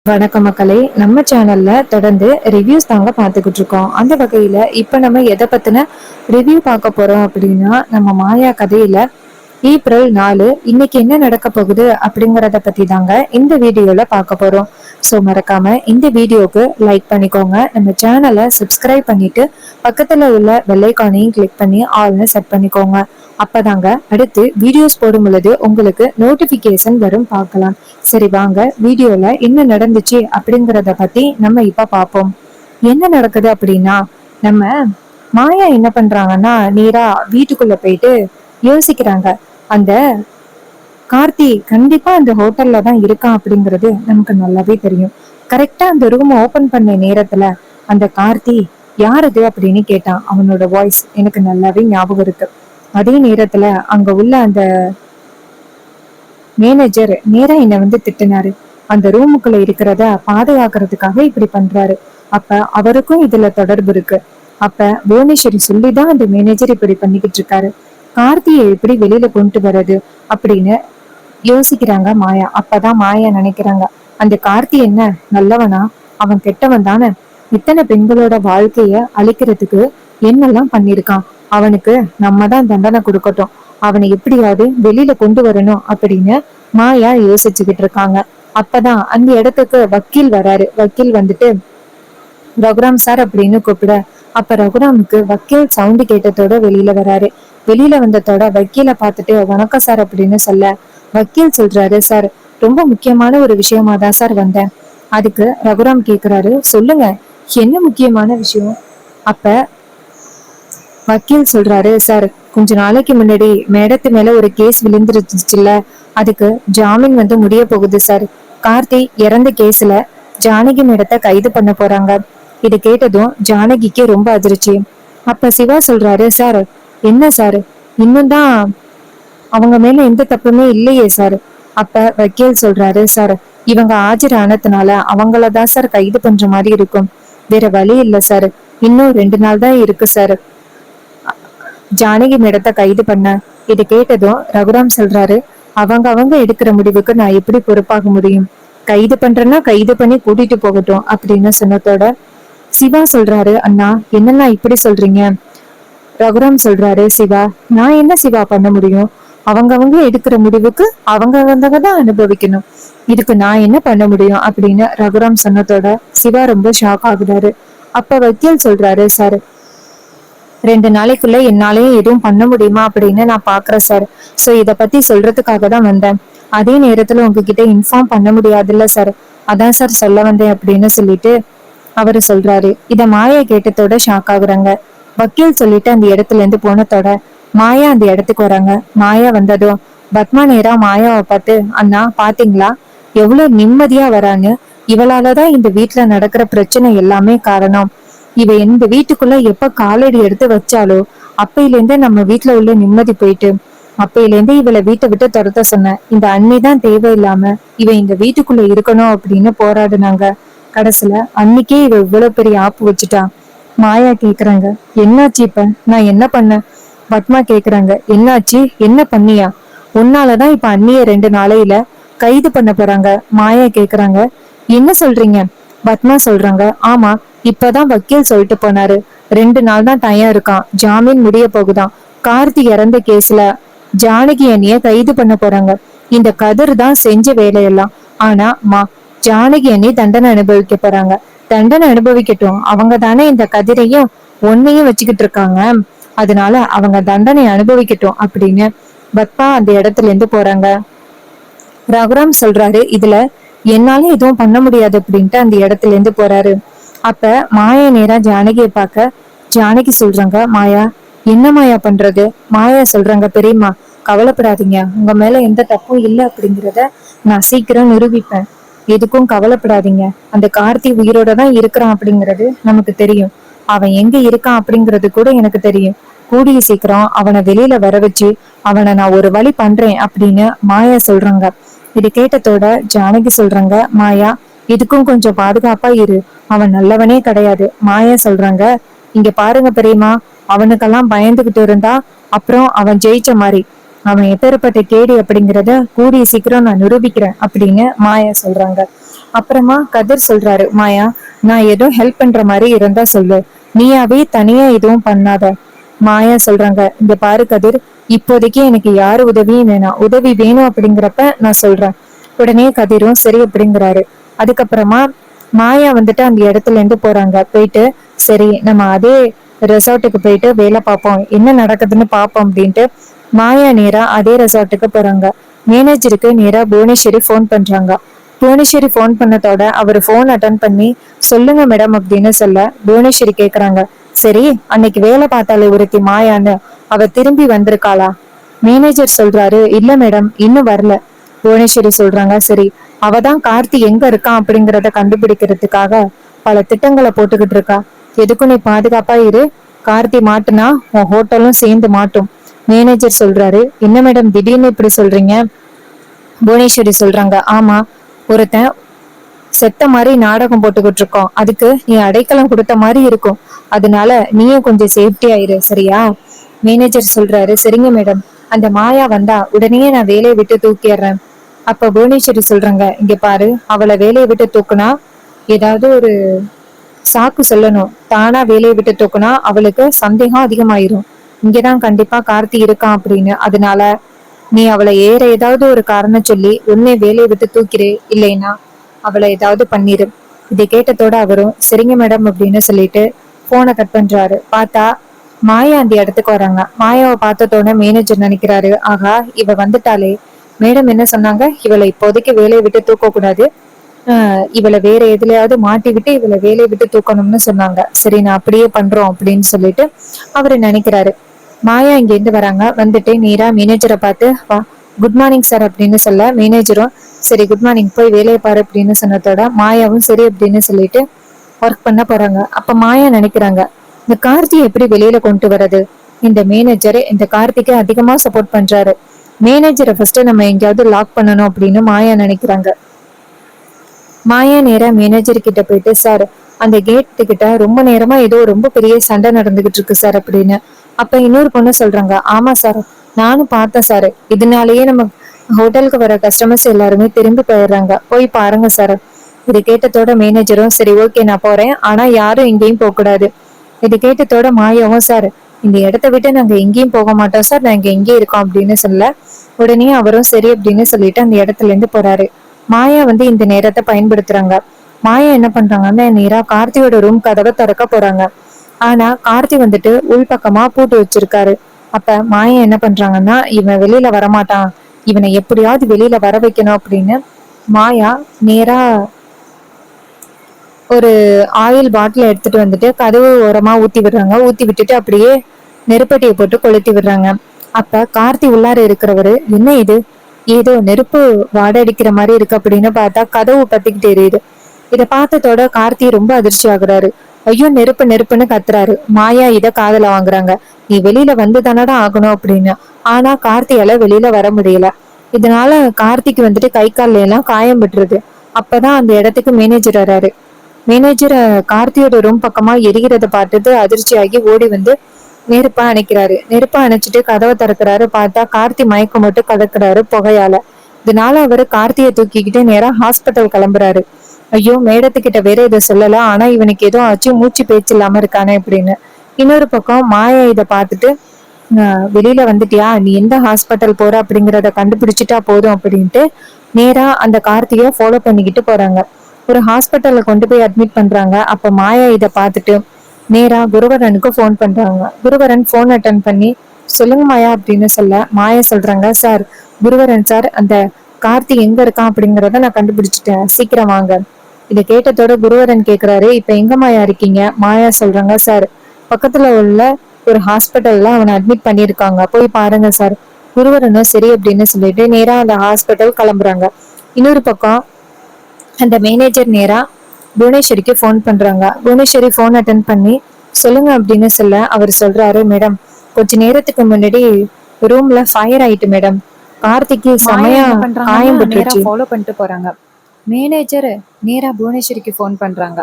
வணக்கம் மக்களே. நம்ம சேனல்ல தொடர்ந்து ரிவ்யூஸ் தாங்க பார்த்துக்கிட்டு இருக்கோம். அந்த வகையில இப்ப நம்ம எதை பத்தின ரிவ்யூ பார்க்க போறோம் அப்படின்னா, நம்ம மாயா கதையில ஏப்ரல் 4 இன்னைக்கு என்ன நடக்க போகுது அப்படிங்கறத பத்தி தாங்க இந்த வீடியோல பார்க்க போறோம். ஸோ மறக்காம இந்த வீடியோக்கு லைக் பண்ணிக்கோங்க, நம்ம சேனலை சப்ஸ்கிரைப் பண்ணிட்டு பக்கத்துல உள்ள பெல்லைக்கானையும் கிளிக் பண்ணி ஆல்னு செட் பண்ணிக்கோங்க. அப்பதாங்க அடுத்து வீடியோஸ் போடும் பொழுது உங்களுக்கு நோட்டிபிகேஷன் வரும், பார்க்கலாம். சரி வாங்க வீடியோல என்ன நடந்துச்சு அப்படிங்கறத பத்தி நம்ம இப்ப பார்ப்போம். என்ன நடக்குது அப்படின்னா, நம்ம மாயா என்ன பண்றாங்கன்னா நேரா வீட்டுக்குள்ள போயிட்டு யோசிக்கிறாங்க. அந்த கார்த்தி கண்டிப்பா அந்த ஹோட்டல்ல தான் இருக்கான் அப்படிங்கிறது நமக்கு நல்லாவே தெரியும். கரெக்டா அந்த ரூம் ஓபன் பண்ண நேரத்துல அந்த கார்த்தி யாரது அப்படின்னு கேட்டான். அவனோட வாய்ஸ் எனக்கு நல்லாவே ஞாபகம் இருக்கு. அதே நேரத்துல அங்க உள்ள அந்த மேனேஜர் நேரா என்ன திட்டினாரு. அந்த ரூமுக்குள்ள இருக்கிறத பாதுகாக்கிறதுக்காக இப்படி பண்றாரு. அப்ப அவருக்கும் இதுல தொடர்பு இருக்கு. அப்ப புவனேஸ்வரி சொல்லிதான் அந்த மேனேஜர் இப்படி பண்ணிக்கிட்டு இருக்காரு. கார்த்தியை எப்படி வெளியில கொண்டு வர்றது அப்படின்னு யோசிக்கிறாங்க மாயா. அப்பதான் மாயா நினைக்கிறாங்க, அந்த கார்த்தி என்ன நல்லவனா? அவன் கெட்டவன் தானே. இத்தனை பெண்களோட வாழ்க்கைய அழிக்கிறதுக்கு என்னெல்லாம் பண்ணிருக்கான். அவனுக்கு நம்ம தான் தண்டனை கொடுக்கட்டும். அவனை எப்படியாவது வெளியில கொண்டு வரணும் அப்படின்னு மாயா யோசிச்சுக்கிட்டு இருக்காங்க. அப்பதான் அந்த இடத்துக்கு வக்கீல் வராரு. வக்கீல் ரகுராம் சார் அப்படின்னு கூப்பிட, அப்ப ரகுராமுக்கு வக்கீல் சவுண்டு கேட்டதோட வெளியில வராரு. வெளியில வந்ததோட வக்கீல பார்த்துட்டு வணக்கம் சார் அப்படின்னு சொல்ல, வக்கீல் சொல்றாரு, சார் ரொம்ப முக்கியமான ஒரு விஷயமா தான் சார் வந்தேன். அதுக்கு ரகுராம் கேக்குறாரு, சொல்லுங்க என்ன முக்கியமான விஷயம்? அப்ப வக்கீல் சொல்றாரு, சார் கொஞ்ச நாளைக்கு முன்னாடி மேடத்து மேல ஒரு கேஸ் விழுந்துருச்சுல, அதுக்கு ஜாமீன் முடிய போகுது சார். கார்த்தி இறந்த கேஸ்ல ஜானகி மேடத்தை கைது பண்ண போறாங்க. இது கேட்டதும் ஜானகிக்கு ரொம்ப அதிர்ச்சி. அப்ப சிவா சொல்றாரு, சார் என்ன சார் இன்னும் தான் அவங்க மேல எந்த தப்புமே இல்லையே சார். அப்ப வக்கீல் சொல்றாரு, சார் இவங்க ஆஜரானதுனால அவங்களதான் சார் கைது பண்ற மாதிரி இருக்கும். வேற வழி இல்ல சார். இன்னும் 2 நாள் தான் இருக்கு சார் ஜானகி மேடத்தை கைது பண்ண. இது கேட்டதும் ரகுராம் சொல்றாரு, அவங்க எடுக்கிற முடிவுக்கு நான் எப்படி பொறுப்பாக முடியும்? கைது பண்றேன்னா கைது பண்ணி கூட்டிட்டு போகட்டும் அப்படின்னு சொன்னதோட சிவா சொல்றாரு, அண்ணா என்னன்னா இப்படி சொல்றீங்க? ரகுராம் சொல்றாரு, சிவா நான் என்ன சிவா பண்ண முடியும்? அவங்க எடுக்கிற முடிவுக்கு அவங்க தான் அனுபவிக்கணும். இதுக்கு நான் என்ன பண்ண முடியும் அப்படின்னு ரகுராம் சொன்னதோட சிவா ரொம்ப ஷாக் ஆகுறாரு. அப்ப வக்கீல் சொல்றாரு, சார் 2 நாளைக்குள்ள என்னாலயும் எதுவும் பண்ண முடியுமா அப்படின்னு நான் பாக்குறேன் சார். சோ இத பத்தி சொல்றதுக்காக தான் வந்தேன். அதே நேரத்துல உங்ககிட்ட இன்ஃபார்ம் பண்ண முடியாதுல்ல சார், அதான் சார் சொல்ல வந்தேன் அப்படின்னு சொல்லிட்டு அவரு சொல்றாரு. இத மாயா கேட்டதோட ஷாக் ஆகுறாங்க. வக்கீல் சொல்லிட்டு அந்த இடத்துல இருந்து போனதோட மாயா அந்த இடத்துக்கு வராங்க. மாயா வந்ததும் பத்மா நேரா மாயாவை பார்த்து, அண்ணா பாத்தீங்களா எவ்வளவு நிம்மதியா வரான்னு? இவளாலதான் இந்த வீட்டுல நடக்கிற பிரச்சனை எல்லாமே காரணம். இவ இந்த வீட்டுக்குள்ள எப்ப காலடி எடுத்து வச்சாலோ அப்பையில இருந்தே நம்ம வீட்டுல உள்ள நிம்மதி போயிட்டு, அப்பையில இருந்தே இவளை வீட்டை விட்டு துரத்த சொன்ன இந்த அண்ணி தான் தேவையில்லாம இவ இந்த வீட்டுக்குள்ள இருக்கணும் அப்படின்னு போராடுனாங்க. கடைசியில அன்னைக்கே இவ இவ்வளவு பெரிய ஆப்பு வச்சுட்டா. மாயா கேக்குறாங்க, என்னாச்சு இப்ப? நான் என்ன பண்ண? பத்மா கேக்குறாங்க, என்னாச்சு என்ன பண்ணியா? உன்னாலதான் இப்ப அண்ணிய 2 நாளையில கைது பண்ண போறாங்க. மாயா கேக்குறாங்க, என்ன சொல்றீங்க? பத்மா சொல்றாங்க, ஆமா இப்பதான் வக்கீல் சொல்லிட்டு போனாரு, 2 நாள் தான் டைம் இருக்கான், ஜாமீன் முடிய போகுதான். கார்த்தி இறந்த கேஸ்ல ஜானகி அண்ணிய கைது பண்ண போறாங்க. இந்த கதிர் தான் செஞ்ச வேலையெல்லாம். ஆனா ஜானகி அண்ணி தண்டனை அனுபவிக்க போறாங்க. தண்டனை அனுபவிக்கட்டும், அவங்க தானே இந்த கதிரையும் ஒன்னையும் வச்சுக்கிட்டு இருக்காங்க. அதனால அவங்க தண்டனை அனுபவிக்கட்டும் அப்படின்னு பத்மா அந்த இடத்துல இருந்து போறாங்க. ரகுராம் சொல்றாரு, இதுல என்னால எதுவும் பண்ண முடியாது அப்படின்ட்டு அந்த இடத்துல இருந்து போறாரு. அப்ப மாயா நேரா ஜானகிய பார்க்க, ஜானகி சொல்றாங்க, மாயா என்ன மாயா பண்றது? மாயா சொல்றாங்க, பெரியம்மா கவலைப்படாதீங்க, உங்க மேல எந்த தப்பும் இல்லை அப்படிங்கிறத நான் சீக்கிரம் நிரூபிப்பேன். எதுக்கும் கவலைப்படாதீங்க. அந்த கார்த்தி உயிரோட தான் இருக்கிறான் அப்படிங்கிறது நமக்கு தெரியும். அவன் எங்க இருக்கான் அப்படிங்கிறது கூட எனக்கு தெரியும். கூடிய சீக்கிரம் அவனை வெளியில வர வச்சு அவனை நான் ஒரு வழி பண்றேன் அப்படின்னு மாயா சொல்றாங்க. இது கேட்டதோட ஜானகி சொல்றாங்க, மாயா இதுக்கும் கொஞ்சம் பாதுகாப்பா இரு, அவன் நல்லவனே கிடையாது. மாயா சொல்றாங்க, இங்க பாருங்க பெரியம்மா, அவனுக்கெல்லாம் பயந்துகிட்டு இருந்தா அப்புறம் அவன் ஜெயிச்ச மாதிரி. அவன் எப்பேற்பட்ட கேடி அப்படிங்கிறத கூடிய சீக்கிரம் நான் நிரூபிக்கிறேன் அப்படின்னு மாயா சொல்றாங்க. அப்புறமா கதிர் சொல்றாரு, மாயா நான் ஏதோ ஹெல்ப் பண்ற மாதிரி இருந்தா சொல்லு, நீயாவே தனியா எதுவும் பண்ணாத. மாயா சொல்றாங்க, இங்க பாரு கதிர், இப்போதைக்கு எனக்கு யாரு உதவியும் வேணாம், உதவி வேணும் அப்படிங்கிறப்ப நான் சொல்றேன். உடனே கதிரும் சரி அப்படிங்கிறாரு. அதுக்கப்புறமா மாயா வந்துட்டு அந்த இடத்துல இருந்து போறாங்க. போயிட்டு சரி நம்ம அதே ரெசார்ட்டுக்கு போயிட்டு வேலை பார்ப்போம், என்ன நடக்குதுன்னு பார்ப்போம் அப்படின்ட்டு மாயா நேரா அதே ரெசார்ட்டுக்கு போறாங்க. மேனேஜருக்கு நேரா புவனேஸ்வரி ஃபோன் பண்றாங்க. புவனேஸ்வரி ஃபோன் பண்ணதோட அவர் ஃபோன் அட்டன் பண்ணி சொல்லுங்க மேடம் அப்படின்னு சொல்ல புவனேஸ்வரி கேக்குறாங்க, சரி அன்னைக்கு வேலை பார்த்தாலே ஒருத்தி மாயான்னு, அவ திரும்பி வந்திருக்காளா? மேனேஜர் சொல்றாரு, இல்ல மேடம் இன்னும் வரல. புவனேஸ்வரி சொல்றாங்க, சரி அவதான் கார்த்தி எங்க இருக்கான் அப்படிங்கறத கண்டுபிடிக்கிறதுக்காக பல திட்டங்களை போட்டுக்கிட்டு இருக்கா. எதுக்கும் நீ பாதுகாப்பா இரு, கார்த்தி மாட்டுனா உன் ஹோட்டலும் சேர்ந்து மாட்டும். மேனேஜர் சொல்றாரு, என்ன மேடம் திடீர்னு இப்படி சொல்றீங்க? புவனேஸ்வரி சொல்றாங்க, ஆமா ஒருத்தன் செத்த மாதிரி நாடகம் போட்டுக்கிட்டு இருக்கோம், அதுக்கு நீ அடைக்கலம் கொடுத்த மாதிரி இருக்கும், அதனால நீயும் கொஞ்சம் சேஃப்டி ஆயிரு சரியா? மேனேஜர் சொல்றாரு, சரிங்க மேடம், அந்த மாயா வந்தா உடனே நான் வேலையை விட்டு தூக்கிடுறேன். அப்ப புவனேஸ்வரி சொல்றாங்க, இங்க பாரு அவளை வேலையை விட்டு தூக்குனா ஏதாவது ஒரு சாக்கு சொல்லணும், தானா வேலையை விட்டு தூக்குனா அவளுக்கு சந்தேகம் அதிகமாயிரும், இங்கதான் கண்டிப்பா கார்த்தி இருக்கான் அப்படின்னு, அதனால நீ அவளை ஏதாவது ஒரு காரணம் சொல்லி உன்னை வேலையை விட்டு தூக்கிறே, இல்லைன்னா அவளை ஏதாவது பண்ணிரு. இதை கேட்டதோட அவரும் சரிங்க மேடம் அப்படின்னு சொல்லிட்டு போனை கட் பண்றாரு. பார்த்தா மாயா அந்த இடத்துக்கு வராங்க. மாயாவை பார்த்ததோட மேனேஜர் நினைக்கிறாரு, ஆகா இவ வந்துட்டாலே, மேடம் என்ன சொன்னாங்க, இவளை இப்போதைக்கு வேலையை விட்டு தூக்க கூடாது, இவளை வேற எதுலயாவது மாட்டி விட்டு இவளை வேலையை விட்டு தூக்கணும்னு சொன்னாங்க, சரி நான் அப்படியே பண்றோம் அப்படின்னு சொல்லிட்டு அவரு நினைக்கிறாரு. மாயா இங்க இருந்து வராங்க. வந்துட்டு நேரா மேனேஜரை பார்த்து வா குட் மார்னிங் சார் அப்படின்னு சொல்ல மேனேஜரும் சரி குட் மார்னிங் போய் வேலையை பாரு அப்படின்னு சொன்னதோட மாயாவும் சரி அப்படின்னு சொல்லிட்டு ஒர்க் பண்ண போறாங்க. அப்ப மாயா நினைக்கிறாங்க, இந்த கார்த்தியை எப்படி வெளியில கொண்டு வர்றது? இந்த மேனேஜர் இந்த கார்த்திக்கு அதிகமா சப்போர்ட் பண்றாரு, மேனேஜரை ஃபர்ஸ்ட் நம்ம எங்கேயாவது லாக் பண்ணணும் அப்படின்னு மாயா நினைக்கிறாங்க. மாயா நேரா மேனேஜர் கிட்ட போயிட்டு, சார் அந்த கேட்டு கிட்ட ரொம்ப நேரமா ஏதோ ரொம்ப பெரிய சண்டை நடந்துகிட்டு இருக்கு சார் அப்படின்னு. அப்ப இன்னொரு பொண்ணு சொல்றாங்க, ஆமா சார் நானும் பார்த்தேன் சார், இதனாலயே நம்ம ஹோட்டலுக்கு வர கஸ்டமர்ஸ் எல்லாருமே திரும்பி போயிடுறாங்க, போய் பாருங்க சார். இது கேட்டதோட மேனேஜரும் சரி ஓகே நான் போறேன், ஆனா யாரும் எங்கேயும் போக கூடாது. இது கேட்டதோட மாயாவும் சார் இந்த இடத்த விட்டு நாங்க எங்கேயும் போக மாட்டோம் சார், நாங்க எங்கே இருக்கோம் அப்படின்னு சொல்ல உடனே அவரும் சரி அப்படின்னு சொல்லிட்டு அந்த இடத்துல இருந்து போறாரு. மாயா இந்த நேரத்தை பயன்படுத்துறாங்க. மாயா என்ன பண்றாங்கன்னா நேரா கார்த்தியோட ரூம் கதவை திறக்க போறாங்க. ஆனா கார்த்தி உள்பக்கமா பூட்டு வச்சிருக்காரு. அப்ப மாயா என்ன பண்றாங்கன்னா, இவன் வெளியில வரமாட்டான், இவனை எப்படியாவது வெளியில வர வைக்கணும் அப்படின்னு மாயா நேரா ஒரு ஆயில் பாட்டில் எடுத்துட்டு கதவு ஓரமா ஊத்தி விடுறாங்க. ஊத்தி விட்டுட்டு அப்படியே நெருப்பட்டியை போட்டு கொளுத்தி விடுறாங்க. அப்ப கார்த்தி உள்ளார இருக்கிறவரு, என்ன இது ஏதோ நெருப்பு வாடை அடிக்கிற மாதிரி இருக்கு அப்படின்னு பார்த்தா கதவு பத்திக்கிட்டு எரியுது. இத பார்த்ததோட கார்த்தி ரொம்ப அதிர்ச்சி ஆகுறாரு. ஐயோ நெருப்பு நெருப்புன்னு கத்துறாரு. மாயா இத காதுல வாங்குறாங்க, நீ வெளியில வந்து தானடா ஆகணும் அப்படின்னு. ஆனா கார்த்தியால வெளியில வர முடியல. இதனால கார்த்திக்கு கை கால்ல எல்லாம் காயம் விட்டுருது. அப்பதான் அந்த இடத்துக்கு மேனேஜர் வராரு. மேனேஜர் கார்த்தியோட ரூம் பக்கமா எரிகிறத பார்த்துட்டு அதிர்ச்சியாகி ஓடி நெருப்பா அணைக்கிறாரு. நெருப்பா அணைச்சிட்டு கதவை திறக்கிறாரு. பார்த்தா கார்த்தி மயக்கம் மட்டும் கதக்குறாரு புகையால. இதனால அவரு கார்த்தியை தூக்கிக்கிட்டு நேரா ஹாஸ்பிட்டல் கிளம்புறாரு. ஐயோ மேடத்துக்கிட்ட வேற இதை சொல்லல, ஆனா இவனுக்கு ஏதோ ஆச்சு, மூச்சு பேச்சு இல்லாம இருக்கானே அப்படின்னு. இன்னொரு பக்கம் மாயா இதை பார்த்துட்டு வெளியில வந்துட்டியா, நீ எந்த ஹாஸ்பிட்டல் போற அப்படிங்கிறத கண்டுபிடிச்சிட்டா போதும் அப்படின்ட்டு நேரா அந்த கார்த்தியை ஃபாலோ பண்ணிக்கிட்டு போறாங்க. ஒரு ஹாஸ்பிட்டல்ல கொண்டு போய் அட்மிட் பண்றாங்க. அப்ப மாயா இதை பார்த்துட்டு நேரா குருவரனுக்கு ஃபோன் பண்றாங்க. குருவரன் ஃபோன் அட்டன் பண்ணி சொல்லுங்க மாயா அப்படின்னு சொல்ல மாயா சொல்றாங்க, சார் குருவரன் சார், அந்த கார்த்தி எங்க இருக்கான் அப்படிங்கறத நான் கண்டுபிடிச்சிட்டேன், சீக்கிரம் வாங்க. இதை கேட்டதோட குருவரன் கேக்குறாரு, இப்ப எங்க மாயா இருக்கீங்க? மாயா சொல்றாங்க, சார் பக்கத்துல உள்ள ஒரு ஹாஸ்பிட்டல்ல அவனை அட்மிட் பண்ணிருக்காங்க, போய் பாருங்க சார். குருவரனும் சரி அப்படின்னு சொல்லிட்டு நேரா அந்த ஹாஸ்பிட்டல் கிளம்புறாங்க. இன்னொரு பக்கம் அந்த மேனேஜர் நேரா புவனேஸ்வரிக்கு ஃபோன் பண்றாங்க. புவனேஸ்வரி ஃபோன் அட்டன் பண்ணி சொல்லுங்க அப்படின்னு சொல்ல அவர் சொல்றாரு, மேடம் கொஞ்ச நேரத்துக்கு முன்னாடி ரூம்ல ஃபயர் ஆயிட்டு மேடம், கார்த்திக்கு செமையா காயம் பட்டுருச்சு. ஃபாலோ பண்ணிட்டு போறாங்க. மேனேஜர் நேரா புவனேஸ்வரிக்கு ஃபோன் பண்றாங்க.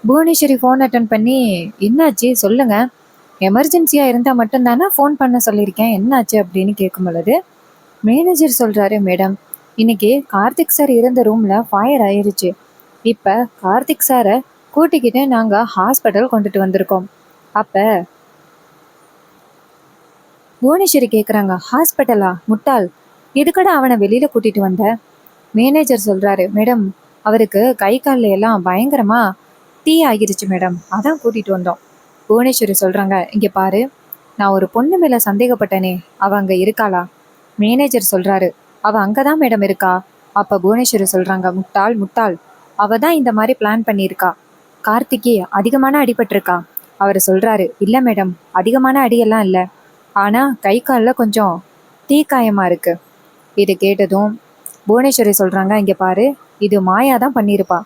புவனேஸ்வரி ஃபோன் அட்டன் பண்ணி என்னாச்சு சொல்லுங்க, எமர்ஜென்சியா இருந்தா மட்டும்தானே ஃபோன் பண்ண சொல்லியிருக்கேன், என்னாச்சு அப்படின்னு கேட்கும் பொழுது மேனேஜர் சொல்றாரு, மேடம் இன்னைக்கு கார்த்திக் சார் இருந்த ரூம்ல ஃபயர் ஆயிருச்சு. இப்ப கார்த்திக் சாரை கூட்டிக்கிட்டு நாங்க ஹாஸ்பிட்டல் கொண்டுட்டு வந்திருக்கோம். அப்ப புவனேஸ்வரி கேக்குறாங்க, ஹாஸ்பிட்டலா முட்டாள், எதுக்கடா அவனை வெளியில கூட்டிட்டு வந்த? மேனேஜர் சொல்றாரு, மேடம் அவருக்கு கை கால்ல எல்லாம் பயங்கரமா தீ ஆகிருச்சு மேடம், அதான் கூட்டிட்டு வந்தோம். புவனேஸ்வரி சொல்றாங்க, இங்க பாரு, நான் ஒரு பொண்ணு மேல சந்தேகப்பட்டனே, அவ அங்க இருக்காளா? மேனேஜர் சொல்றாரு, அவ அங்கதான் மேடம் இருக்கா. அப்ப புவனேஸ்வரி சொல்றாங்க, முட்டாள் முட்டாள், அவ தான் இந்த மாதிரி பிளான் பண்ணியிருக்கா. கார்த்திக்கு அதிகமான அடிபட்டிருக்கா. அவர் சொல்றாரு, இல்ல மேடம், அதிகமான அடியெல்லாம் இல்ல, ஆனா கை கால்ல கொஞ்சம் தீக்காயமா இருக்கு. இது கேட்டதும் புவனேஸ்வரி சொல்றாங்க, இங்க பாரு, இது மாயா தான் பண்ணியிருப்பா.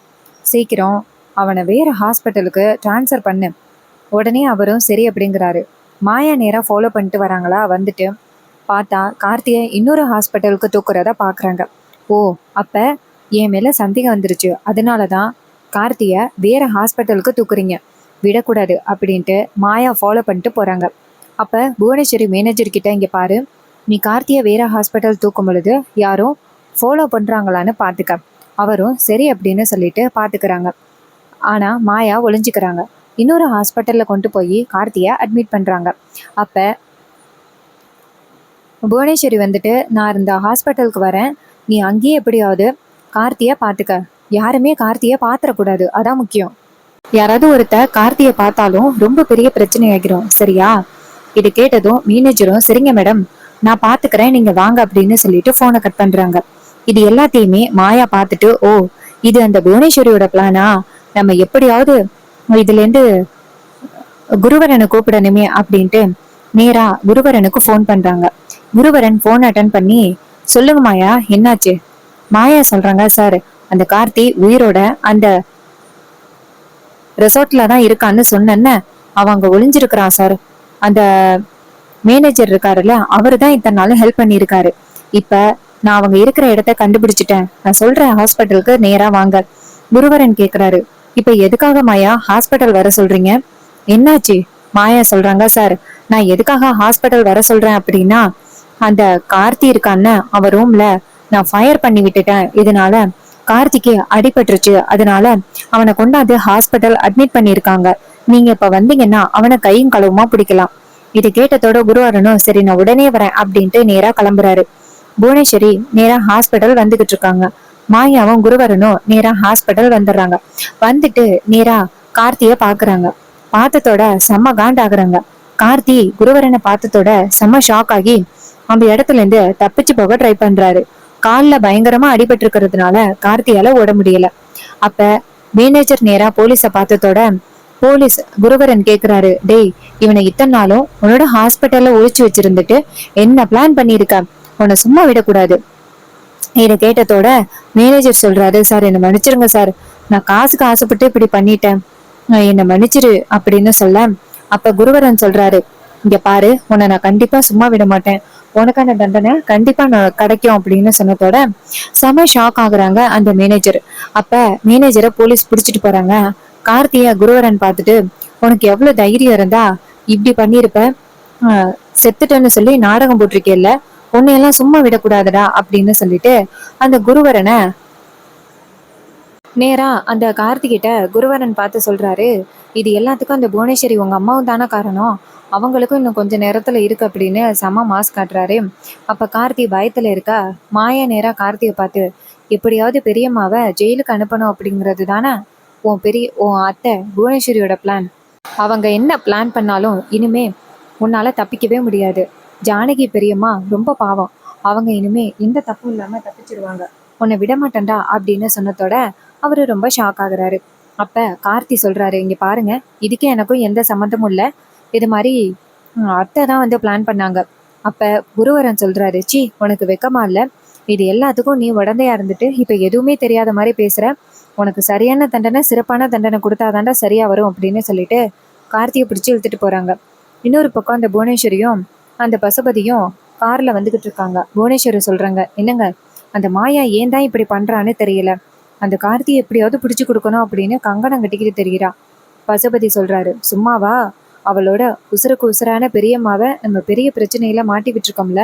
சீக்கிரம் அவனை வேற ஹாஸ்பிட்டலுக்கு டிரான்ஸ்ஃபர் பண்ணு. உடனே அவரும் சரி அப்படிங்கிறாரு. மாயா நேரா ஃபாலோ பண்ணிட்டு வராங்களா, வந்துட்டு பார்த்தா கார்த்தியை இன்னொரு ஹாஸ்பிட்டலுக்கு தூக்குறத பாக்குறாங்க. ஓ, அப்ப என் மேல சந்தேகம் வந்துருச்சு, அதனாலதான் கார்த்திய வேற ஹாஸ்பிட்டலுக்கு தூக்குறீங்க, விடக்கூடாது அப்படின்ட்டு மாயா ஃபாலோ பண்ணிட்டு போறாங்க. அப்ப புவனேஸ்வரி மேனேஜர் கிட்ட, இங்க பாரு, நீ கார்த்திய வேற ஹாஸ்பிட்டல் தூக்கும் பொழுது யாரும் ஃபாலோ பண்றாங்களான்னு பாத்துக்க. அவரும் சரி அப்படின்னு சொல்லிட்டு பாத்துக்கிறாங்க. ஆனா மாயா ஒளிஞ்சுக்கிறாங்க. இன்னொரு ஹாஸ்பிட்டல்ல கொண்டு போய் கார்த்திய அட்மிட் பண்றாங்க. அப்ப புவனேஸ்வரி வந்துட்டு, நான் இந்த ஹாஸ்பிட்டலுக்கு வரேன், நீ அங்கேயே எப்படியாவது கார்த்திய பாத்துக்க, யாருமே கார்த்திய பாத்திரக்கூடாது, அதான் முக்கியம். யாராவது ஒருத்த கார்த்திய பார்த்தாலும் ரொம்ப பெரிய பிரச்சனை ஆகிரும், சரியா? இது கேட்டதும் மேனேஜரும், சரிங்க மேடம், நான் பாத்துக்கிறேன், நீங்க வாங்க அப்படின்னு சொல்லிட்டு போனை கட் பண்றாங்க. இது எல்லாத்தையுமே மாயா பார்த்துட்டு, ஓ, இது அந்த புவனேஸ்வரியோட பிளானா, நம்ம எப்படியாவது இதுல இருந்து குருவரனை கூப்பிடணுமே அப்படின்ட்டு நேரா குருவரனுக்கு ஃபோன் பண்றாங்க. குருவரன் ஃபோன் அட்டன் பண்ணி, சொல்லுங்க மாயா, என்னாச்சு? மாயா சொல்றாங்க, சார் அந்த கார்த்தி உயிரோட அந்த ரெசார்ட்ல தான் இருக்கான்னு சொன்னேன்னு, அவங்க ஒளிஞ்சிருக்கிறான் சார். அந்த மேனேஜர் இருக்காருல்ல, அவரு தான் இத்தனை நாளும் ஹெல்ப் பண்ணியிருக்காரு. இப்ப நான் அவங்க இருக்கிற இடத்த கண்டுபிடிச்சிட்டேன், நான் சொல்ற ஹாஸ்பிட்டலுக்கு நேரா வாங்க. குருவரன் கேக்குறாரு, இப்ப எதுக்காக மாயா ஹாஸ்பிட்டல் வர சொல்றீங்க? என்னாச்சு? மாயா சொல்றாங்க, சார் நான் எதுக்காக ஹாஸ்பிட்டல் வர சொல்றேன் அப்படின்னா, அந்த கார்த்தி இருக்கான்னு அவ ரூம்ல நான் ஃபயர் பண்ணி விட்டுட்டேன், இதனால கார்த்திக்கு அடிபட்டுருச்சு, அதனால அவனை கொண்டாந்து ஹாஸ்பிட்டல் அட்மிட் பண்ணிருக்காங்க. நீங்க இப்ப வந்தீங்கன்னா அவனை கையும் களவுமா பிடிக்கலாம். இது கேட்டதோட குருவாரனும், சரி நான் உடனே வரேன் அப்படின்ட்டு நேரா கிளம்புறாரு. புவனேஸ்வரி நேரா ஹாஸ்பிட்டல் வந்துகிட்டு இருக்காங்க. மாயாவும் குருவரனும் நேரா ஹாஸ்பிட்டல் வந்துடுறாங்க. வந்துட்டு நேரா கார்த்திய பாக்குறாங்க. பார்த்ததோட செம்ம காண்டாகுறாங்க. கார்த்தி குருவரனை பார்த்ததோட செம்ம ஷாக் ஆகி அந்த இடத்துல இருந்து தப்பிச்சு போக ட்ரை பண்றாரு. கால்ல பயங்கரமா அடிபட்டு இருக்கிறதுனால கார்த்தியால ஓட முடியல. அப்ப மேனேஜர் நேரா போலீஸ பார்த்ததோட போலீஸ் குருவரன் கேக்குறாரு, டேய், இவனை இத்தனை நாளும் உன்னோட ஹாஸ்பிட்டல்ல ஒழிச்சு வச்சிருந்துட்டு என்ன பிளான் பண்ணிருக்க, உன்னை சும்மா விடக்கூடாது. இதை கேட்டதோட மேனேஜர் சொல்றாரு, சார் என்ன மன்னிச்சிருங்க சார், நான் காசுக்கு ஆசைப்பட்டு இப்படி பண்ணிட்டேன், என்ன மன்னிச்சிரு அப்படின்னு சொல்ல, அப்ப குருவரன் சொல்றாரு, இங்க பாரு, உன்னை நான் கண்டிப்பா சும்மா விட மாட்டேன், உனக்கான தண்டனை கண்டிப்பா நான் கிடைக்கும் அப்படின்னு சொன்னதோட செம ஷாக் ஆகுறாங்க அந்த மேனேஜர். அப்ப மேனேஜரை போலீஸ் பிடிச்சிட்டு போறாங்க. கார்த்திய குருவரன் பார்த்துட்டு, உனக்கு எவ்வளவு தைரியம் இருந்தா இப்படி பண்ணிருப்ப, செத்துட்டேன்னு சொல்லி நாடகம் போட்டிருக்கேல்ல, உன்னையெல்லாம் சும்மா விடக்கூடாதுடா அப்படின்னு சொல்லிட்டு அந்த குருவரனை நேரா அந்த கார்த்திகிட்ட குருவரன் பார்த்து சொல்றாரு, இது எல்லாத்துக்கும் அந்த புவனேஸ்வரி உங்க அம்மாவும் தானே காரணம், அவங்களுக்கும் இன்னும் கொஞ்ச நேரத்துல இருக்கு அப்படின்னு செம மாஸ் காட்டுறாரு. அப்ப கார்த்தி பயத்துல இருக்கா. மாயா நேரா கார்த்தியை பார்த்து, எப்படியாவது பெரியம்மாவை ஜெயிலுக்கு அனுப்பணும் அப்படிங்கிறது தானே உன் அத்தை புவனேஸ்வரியோட பிளான். அவங்க என்ன பிளான் பண்ணாலும் இனிமே உன்னால தப்பிக்கவே முடியாது. ஜானகி பெரியம்மா ரொம்ப பாவம், அவங்க இனிமே எந்த தப்பும் இல்லாம தப்பிச்சிருவாங்க, உன்னை விடமாட்டேன்டா அப்படின்னு சொன்னதோட அவரு ரொம்ப ஷாக் ஆகுறாரு. அப்ப கார்த்தி சொல்றாரு, இங்க பாருங்க, இதுக்கு எனக்கும் எந்த சம்மந்தமும் இல்ல, இது மாதிரி அத்தை தான் வந்து பிளான் பண்ணாங்க. அப்ப குருவரன் சொல்றாரு, சி உனக்கு வெக்கமா இல்ல, இது எல்லாத்துக்கும் நீ உடந்தையா இருந்துட்டு இப்ப எதுவுமே தெரியாத மாதிரி பேசுற, உனக்கு சரியான தண்டனை சிறப்பான தண்டனை கொடுத்தாதாண்டா சரியா வரும் அப்படின்னு சொல்லிட்டு கார்த்தியை பிடிச்சு இழுத்துட்டு போறாங்க. இன்னொரு பக்கம் அந்த புவனேஸ்வரியும் அந்த பசுபதியும் கார்ல வந்துகிட்டு இருக்காங்க. புவனேஸ்வரி சொல்றாங்க, என்னங்க, அந்த மாயா ஏன் தான் இப்படி பண்றான்னு தெரியல, அந்த கார்த்தியை எப்படியாவது பிடிச்சு கொடுக்கணும் அப்படின்னு கங்கணம் கட்டிக்கிட்டு தெரிகிறா. பசுபதி சொல்றாரு, சும்மாவா, அவளோட உசுருக்கு உசுரான பெரியம்மாவை நம்ம பெரிய பிரச்சனையில மாட்டி விட்டுருக்கோம்ல,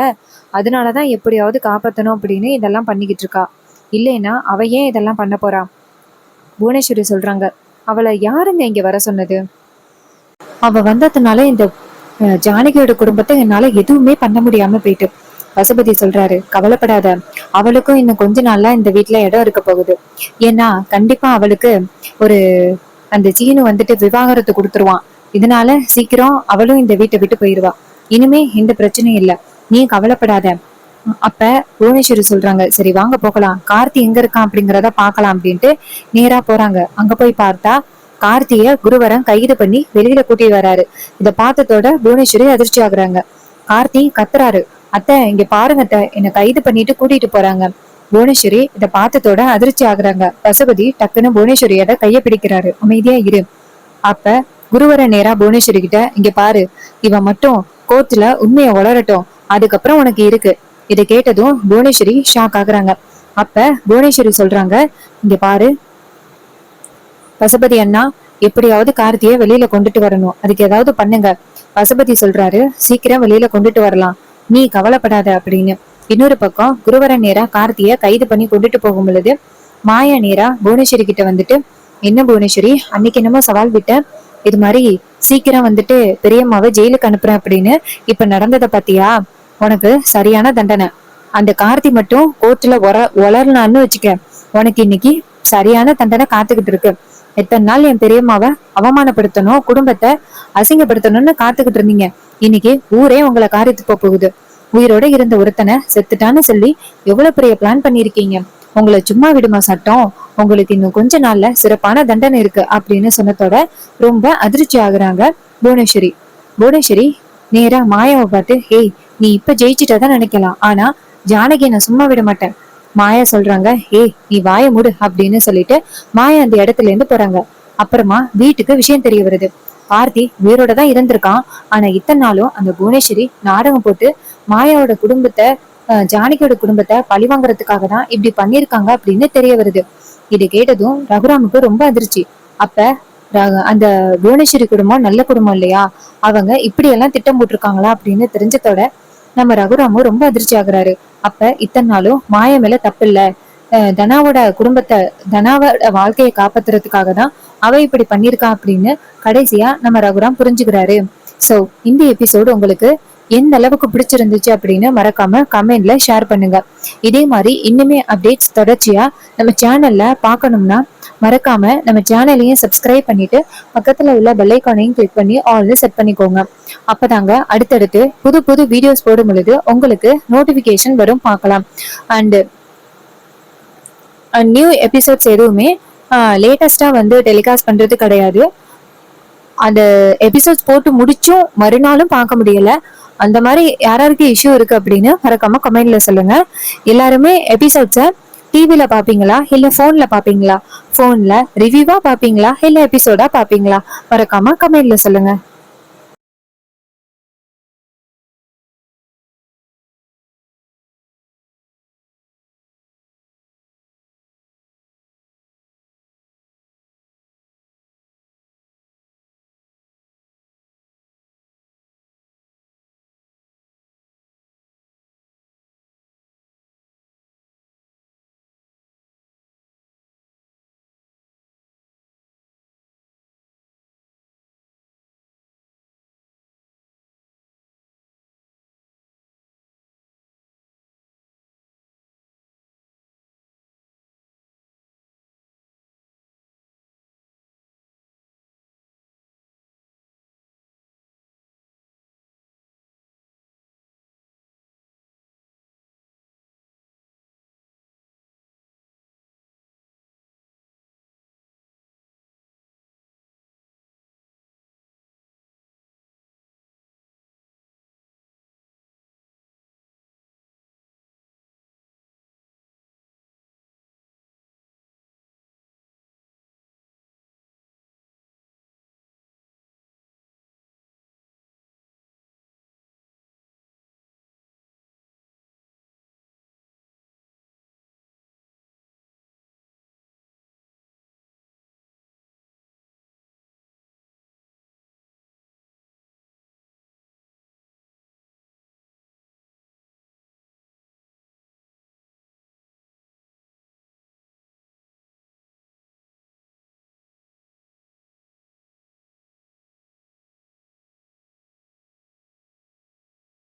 அதனாலதான் எப்படியாவது காப்பாத்தணும் அப்படின்னு இதெல்லாம் பண்ணிக்கிட்டு இருக்கா. இல்லைன்னா அவ ஏன் இதெல்லாம் பண்ண போறா? புவனேஸ்வரி சொல்றாங்க. அவளை யாருங்க இங்க வர சொன்னது? அவ வந்ததுனால இந்த ஜானகியோட குடும்பத்தை என்னால எதுவுமே பண்ண முடியாம போயிட்டு. பசுபதி சொல்றாரு, கவலைப்படாத, அவளுக்கும் இன்னும் கொஞ்ச நாள்ல இந்த வீட்டுல இடம் இருக்க போகுது. ஏன்னா கண்டிப்பா அவளுக்கு ஒரு அந்த சீனு வந்துட்டு விவாகரத்து கொடுத்துருவான். இதனால சீக்கிரம் அவளும் இந்த வீட்டை விட்டு போயிருவா. இனிமே எந்த பிரச்சனையும் இல்ல, நீ கவலைப்படாத. அப்ப புவனேஸ்வரி சொல்றாங்க, சரி வாங்க போகலாம், கார்த்தி எங்க இருக்கான் அப்படிங்கறத பாக்கலாம் அப்படின்ட்டு நேரா போறாங்க. அங்க போய் பார்த்தா கார்த்திய குருவரன் கைது பண்ணி வெளியில கூட்டி வராரு. இத பார்த்ததோட புவனேஸ்வரி அதிர்ச்சி ஆகுறாங்க. கார்த்தி கத்துறாரு, அத்தை இங்க பாருங்க அத்தை, என்ன கைது பண்ணிட்டு கூட்டிட்டு போறாங்க. புவனேஸ்வரி இத பார்த்ததோட அதிர்ச்சி ஆகுறாங்க. பசுபதி டக்குன்னு புவனேஸ்வரியோட கைய பிடிக்கிறாரு, அமைதியா இரு. அப்ப குருவரன் நேரா புவனேஸ்வரி கிட்ட, இங்க பாரு, இவன் மட்டும் கோர்ட்ல உண்மையை உளரட்டும், அதுக்கப்புறம் உனக்கு இருக்கு. இதை கேட்டதும் புவனேஸ்வரி ஷாக் ஆகுறாங்க. அப்ப புவனேஸ்வரி சொல்றாங்க, இங்க பாரு பசுபதி அண்ணா, எப்படியாவது கார்த்திய வெளியில கொண்டுட்டு வரணும், அதுக்கு ஏதாவது பண்ணுங்க. பசுபதி சொல்றாரு, சீக்கிரம் வெளியில கொண்டுட்டு வரலாம், நீ கவலைப்படாத அப்படின்னு. இன்னொரு பக்கம் குருவரன் நேரா கார்த்திய கைது பண்ணி கொண்டுட்டு போகும் பொழுது மாயா நேரா புவனேஸ்வரி கிட்ட வந்துட்டு, என்ன புவனேஸ்வரி, அன்னைக்கு என்னமோ சவால் விட்ட, இது மாதிரி சீக்கிரம் வந்துட்டு பெரியம்மாவை ஜெயிலுக்கு அனுப்புறேன் அப்படின்னு, இப்ப நடந்ததை பத்தியா? உனக்கு சரியான தண்டனை. அந்த கார்த்தி மட்டும் கோர்ட்ல ஒளர்னான்னு வச்சுக்க, உனக்கு இன்னைக்கு சரியான தண்டனை காத்துக்கிட்டு இருக்கு. எத்தனை நாள் என் பெரியம்மாவை அவமானப்படுத்தணும், குடும்பத்தை அசிங்கப்படுத்தணும்னு காத்துக்கிட்டு இருந்தீங்க. இன்னைக்கு ஊரே உங்களை காரியத்து போகுது. உயிரோட இருந்த ஒருத்தனை செத்துட்டான்னு சொல்லி எவ்வளவு பெரிய பிளான் பண்ணிருக்கீங்க. உங்களை சும்மா விடுமா சட்டம்? உங்களுக்கு இன்னும் கொஞ்ச நாள்ல சிறப்பான தண்டனை இருக்கு அப்படின்னு சொன்னதோட ரொம்ப அதிர்ச்சி ஆகுறாங்க புவனேஸ்வரி. புவனேஸ்வரி நேரா மாயாவை பார்த்து, ஏய் நீ இப்ப ஜெயிச்சுட்டதான் நினைக்கலாம், ஆனா ஜானகி நான் சும்மா விட மாட்டேன். மாயா சொல்றாங்க, ஏய் நீ வாய மூடு அப்படின்னு சொல்லிட்டு மாயா அந்த இடத்துல இருந்து போறாங்க. அப்புறமா வீட்டுக்கு விஷயம் தெரிய வருது. கார்த்தி உயிரோட தான் இருந்திருக்கான். ஆனா இத்தனை நாளும் அந்த புவனேஸ்வரி நாடகம் போட்டு மாயாவோட குடும்பத்தை ஜானகியோட குடும்பத்தை பழிவாங்கறதுக்காக தான் இப்படி பண்ணிருக்காங்க அப்படின்னு தெரிய வருது. இது கேட்டதும் ரகுராமுக்கு ரொம்ப அதிர்ச்சி. அப்ப அந்த புவனேஸ்வரி குடும்பம் நல்ல குடும்பம் இல்லையா, அவங்க இப்படி எல்லாம் திட்டம் போட்டிருக்காங்களா அப்படின்னு தெரிஞ்சதோட நம்ம ரகுராமும் ரொம்ப அதிர்ச்சி ஆகுறாரு. அப்ப இத்தனை நாளும் மாய மேல தப்பு இல்ல, தனாவோட குடும்பத்தை தனாவோட வாழ்க்கையை காப்பாத்துறதுக்காக தான் அவ இப்படி பண்ணிருக்கா அப்படின்னு கடைசியா நம்ம ரகுராம் புரிஞ்சுக்கிறாரு. சோ இந்த எபிசோடு உங்களுக்கு எந்த அளவுக்கு பிடிச்சிருந்துச்சு அப்படின்னு மறக்காம கமெண்ட்ல ஷேர் பண்ணுங்க. இதே மாதிரி இன்னுமே அப்டேட்ஸ் தொடர்ச்சியா நம்ம சேனல்ல பாக்கணும்னா மறக்காம நம்ம சேனலையும் சப்ஸ்கிரைப் பண்ணிட்டு பக்கத்துல உள்ள பெல் ஐகானையும் கிளிக் பண்ணி ஆல்ல செட் பண்ணிக்கோங்க. அப்பதாங்க அடுத்தடுத்து புது புது வீடியோஸ் போடும் பொழுது உங்களுக்கு நோட்டிபிகேஷன் வரும், பார்க்கலாம். அண்ட் நியூ எபிசோட்ஸ் எதுவுமே லேட்டஸ்டா வந்து டெலிகாஸ்ட் பண்றது கிடையாது. அந்த எபிசோட்ஸ் போட்டு முடிச்சும் மறுநாளும் பார்க்க முடியல, அந்த மாதிரி யாராருக்கு இஷ்யூ இருக்கு அப்படின்னு மறக்காம கமெண்ட்ல சொல்லுங்க. எல்லாருமே எபிசோட்ஸை டிவில பாப்பீங்களா இல்ல போன்ல பாப்பீங்களா? போன்ல ரிவ்யூவா பாப்பீங்களா இல்ல எபிசோடா பாப்பீங்களா? மறக்காம கமெண்ட்ல சொல்லுங்க.